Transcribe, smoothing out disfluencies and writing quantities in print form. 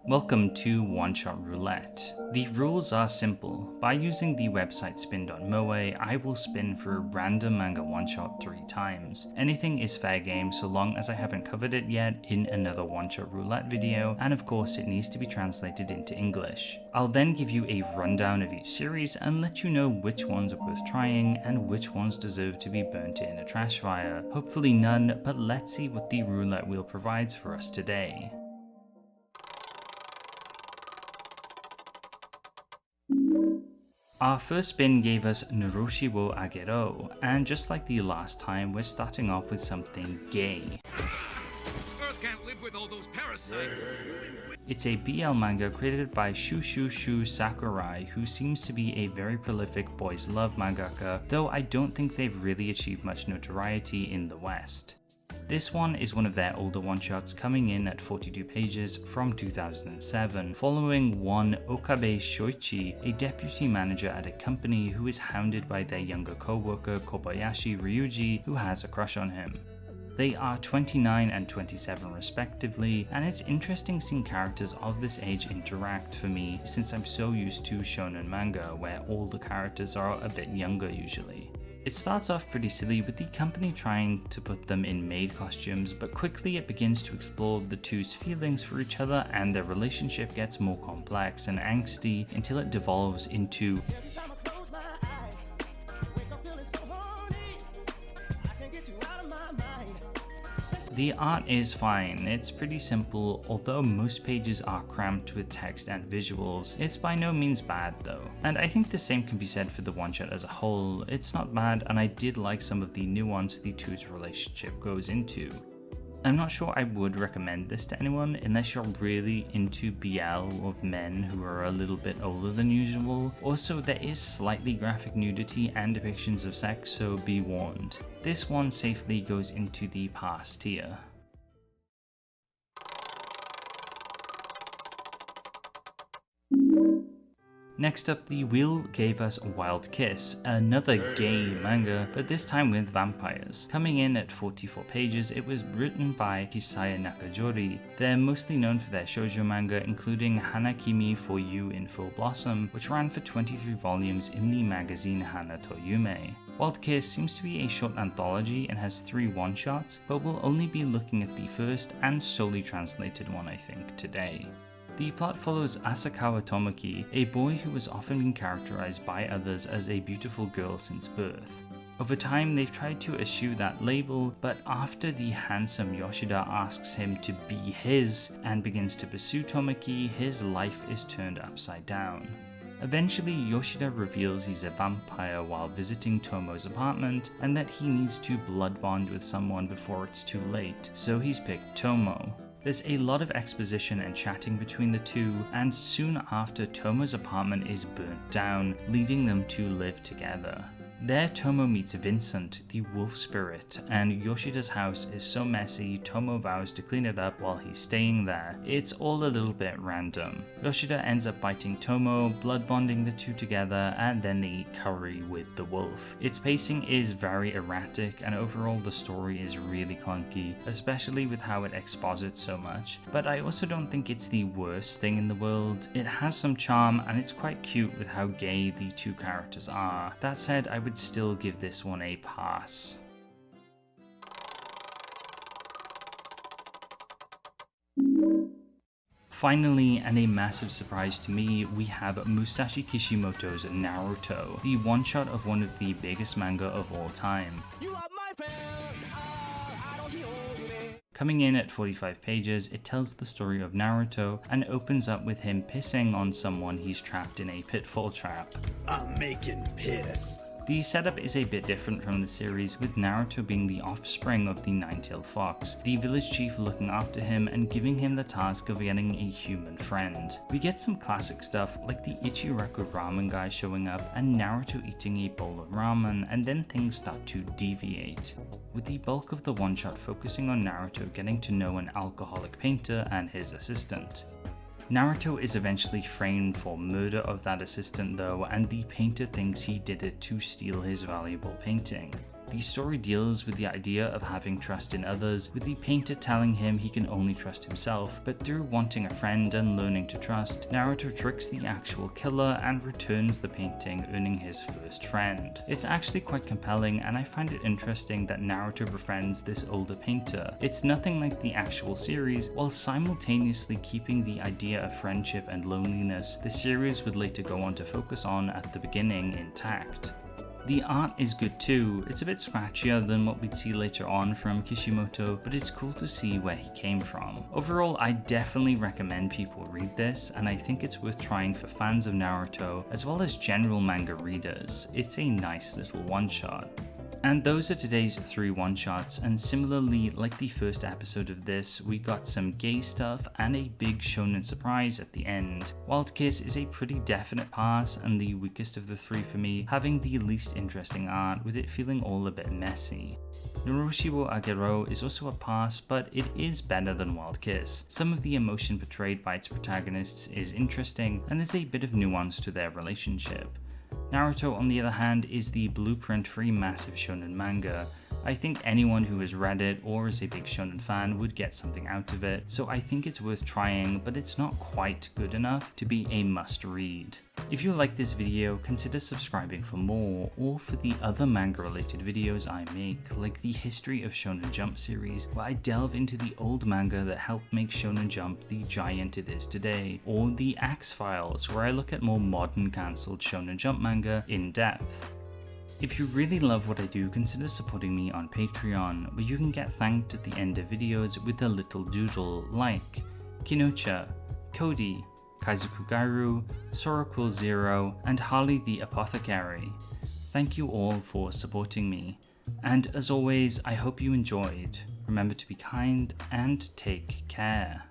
Welcome to Oneshot Roulette. The rules are simple. By using the website spin.moe, I will spin for a random manga one-shot 3 times. Anything is fair game so long as I haven't covered it yet in another Oneshot Roulette video, and of course it needs to be translated into English. I'll then give you a rundown of each series and let you know which ones are worth trying and which ones deserve to be burnt in a trash fire. Hopefully none, but let's see what the roulette wheel provides for us today. Our first spin gave us Noroshi Wo Agero, and just like the last time, we're starting off with something gay. Earth can't live with all those parasites. It's a BL manga created by Shu Sakurai, who seems to be a very prolific boys love mangaka, though I don't think they've really achieved much notoriety in the West. This one is one of their older one-shots, coming in at 42 pages from 2007, following one Okabe Shoichi, a deputy manager at a company who is hounded by their younger co-worker Kobayashi Ryuji, who has a crush on him. They are 29 and 27 respectively, and it's interesting seeing characters of this age interact for me, since I'm so used to shonen manga where all the characters are a bit younger usually. It starts off pretty silly with the company trying to put them in maid costumes, but quickly it begins to explore the two's feelings for each other, and their relationship gets more complex and angsty until it devolves into The art is fine, it's pretty simple, although most pages are cramped with text and visuals. It's by no means bad though. And I think the same can be said for the one-shot as a whole. It's not bad, and I did like some of the nuance the two's relationship goes into. I'm not sure I would recommend this to anyone unless you're really into BL of men who are a little bit older than usual. Also, there is slightly graphic nudity and depictions of sex, so be warned. This one safely goes into the pass tier. Next up, the wheel gave us Wild Kiss, another gay manga, but this time with vampires. Coming in at 44 pages, it was written by Hisaya Nakajori. They're mostly known for their shoujo manga, including Hana Kimi for You in Full Blossom, which ran for 23 volumes in the magazine Hana to Yume. Wild Kiss seems to be a short anthology and has 3 one-shots, but we'll only be looking at the first and solely translated one I think today. The plot follows Asakawa Tomoki, a boy who has often been characterized by others as a beautiful girl since birth. Over time, they've tried to eschew that label, but after the handsome Yoshida asks him to be his and begins to pursue Tomoki, his life is turned upside down. Eventually, Yoshida reveals he's a vampire while visiting Tomo's apartment, and that he needs to blood bond with someone before it's too late, so he's picked Tomo. There's a lot of exposition and chatting between the two, and soon after, Tomo's apartment is burnt down, leading them to live together. There, Tomo meets Vincent, the wolf spirit, and Yoshida's house is so messy, Tomo vows to clean it up while he's staying there. It's all a little bit random. Yoshida ends up biting Tomo, blood bonding the two together, and then they eat curry with the wolf. Its pacing is very erratic, and overall the story is really clunky, especially with how it exposits so much. But I also don't think it's the worst thing in the world. It has some charm, and it's quite cute with how gay the two characters are. That said, I would still give this one a pass. Finally, and a massive surprise to me, we have Musashi Kishimoto's Naruto, the one-shot of one of the biggest manga of all time. Coming in at 45 pages, it tells the story of Naruto and opens up with him pissing on someone he's trapped in a pitfall trap. I'm making piss. The setup is a bit different from the series, with Naruto being the offspring of the nine-tailed fox, the village chief looking after him and giving him the task of getting a human friend. We get some classic stuff like the Ichiraku ramen guy showing up and Naruto eating a bowl of ramen, and then things start to deviate, with the bulk of the one-shot focusing on Naruto getting to know an alcoholic painter and his assistant. Naruto is eventually framed for murder of that assistant though, and the painter thinks he did it to steal his valuable painting. The story deals with the idea of having trust in others, with the painter telling him he can only trust himself, but through wanting a friend and learning to trust, Naruto tricks the actual killer and returns the painting, earning his first friend. It's actually quite compelling, and I find it interesting that Naruto befriends this older painter. It's nothing like the actual series, while simultaneously keeping the idea of friendship and loneliness the series would later go on to focus on at the beginning intact. The art is good too. It's a bit scratchier than what we'd see later on from Kishimoto, but it's cool to see where he came from. Overall, I definitely recommend people read this, and I think it's worth trying for fans of Naruto as well as general manga readers. It's a nice little one-shot. And those are today's 3 one-shots, and similarly, like the first episode of this, we got some gay stuff and a big shonen surprise at the end. Wild Kiss is a pretty definite pass and the weakest of the 3 for me, having the least interesting art, with it feeling all a bit messy. Noroshi Wo Agero is also a pass, but it is better than Wild Kiss. Some of the emotion portrayed by its protagonists is interesting, and there's a bit of nuance to their relationship. Naruto, on the other hand, is the blueprint for a massive shonen manga. I think anyone who has read it or is a big shonen fan would get something out of it, so I think it's worth trying, but it's not quite good enough to be a must-read. If you like this video, consider subscribing for more, or for the other manga-related videos I make, like the History of Shonen Jump series, where I delve into the old manga that helped make Shonen Jump the giant it is today, or the Axe Files, where I look at more modern cancelled Shonen Jump manga in depth. If you really love what I do, consider supporting me on Patreon, where you can get thanked at the end of videos with a little doodle like Kinocha, Cody, Kaizoku Gairu, Soroquil Zero, and Harley the Apothecary. Thank you all for supporting me, and as always, I hope you enjoyed. Remember to be kind and take care.